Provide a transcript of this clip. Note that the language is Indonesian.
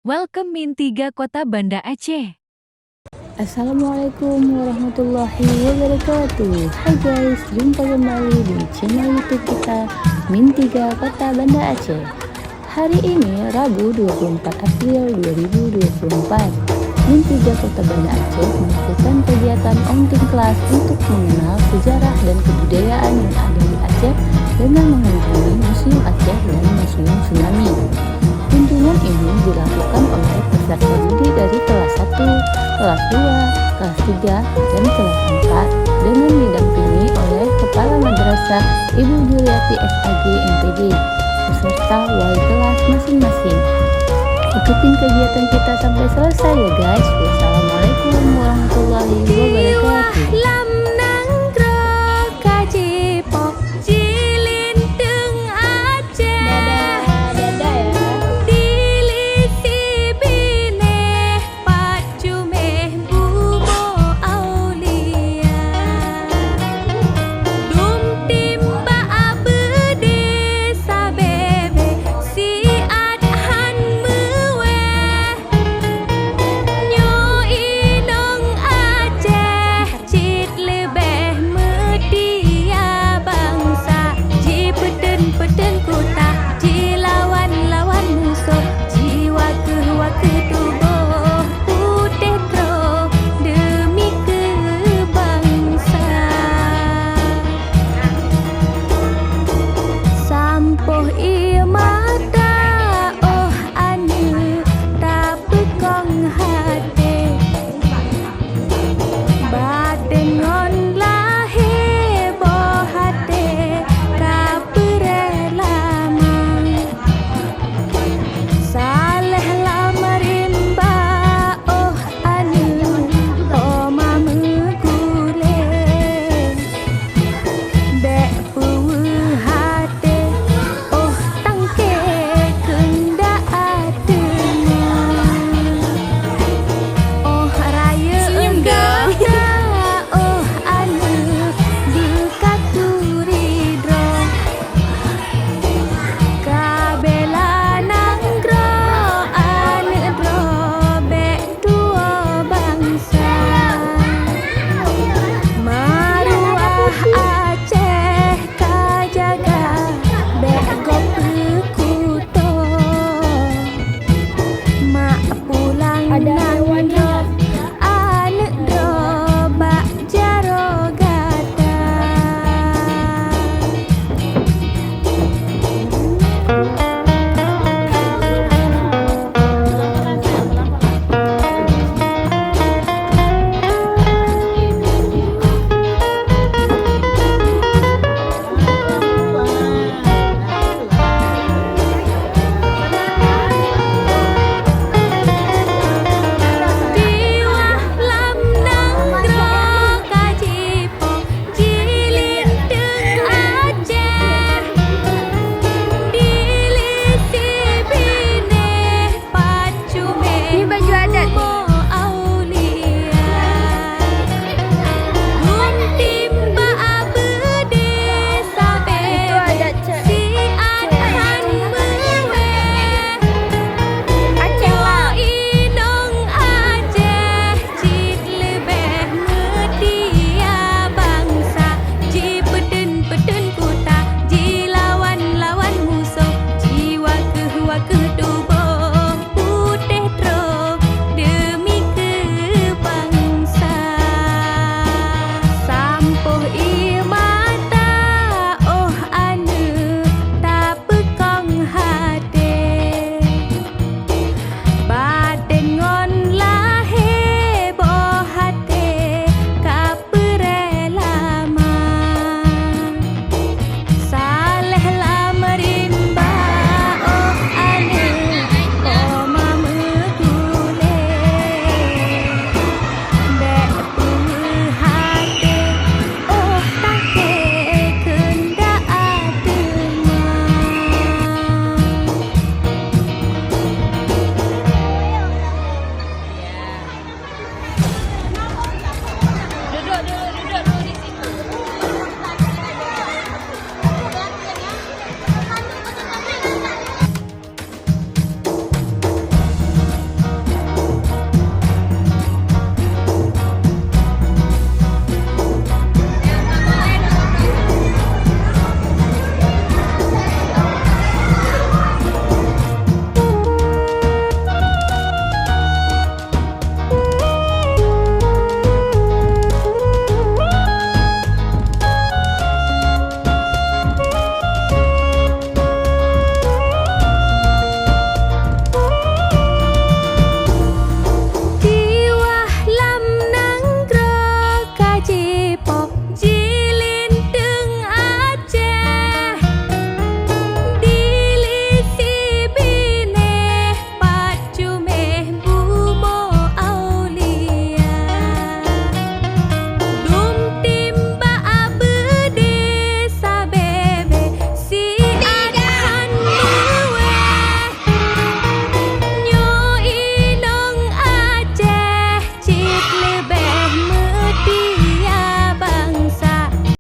Welcome Min 3 Kota Banda Aceh. Assalamualaikum warahmatullahi wabarakatuh. Hai guys, jumpa kembali di channel YouTube kita Min 3 Kota Banda Aceh. Hari ini Rabu 24 April 2024. Min 3 Kota Banda Aceh melakukan kegiatan online kelas untuk mengenal sejarah dan kebudayaan yang ada di Aceh dengan mengunjungi Museum Aceh dan Museum Tsunami. Kunjungan ini dilakukan oleh peserta didik dari kelas 1, kelas 2, kelas 3, dan kelas 4 dengan didampingi oleh Kepala Madrasah Ibu Juliati SAG MPD beserta wali kelas masing-masing. Ikutin kegiatan kita sampai selesai ya guys. Wassalamualaikum warahmatullahi wabarakatuh.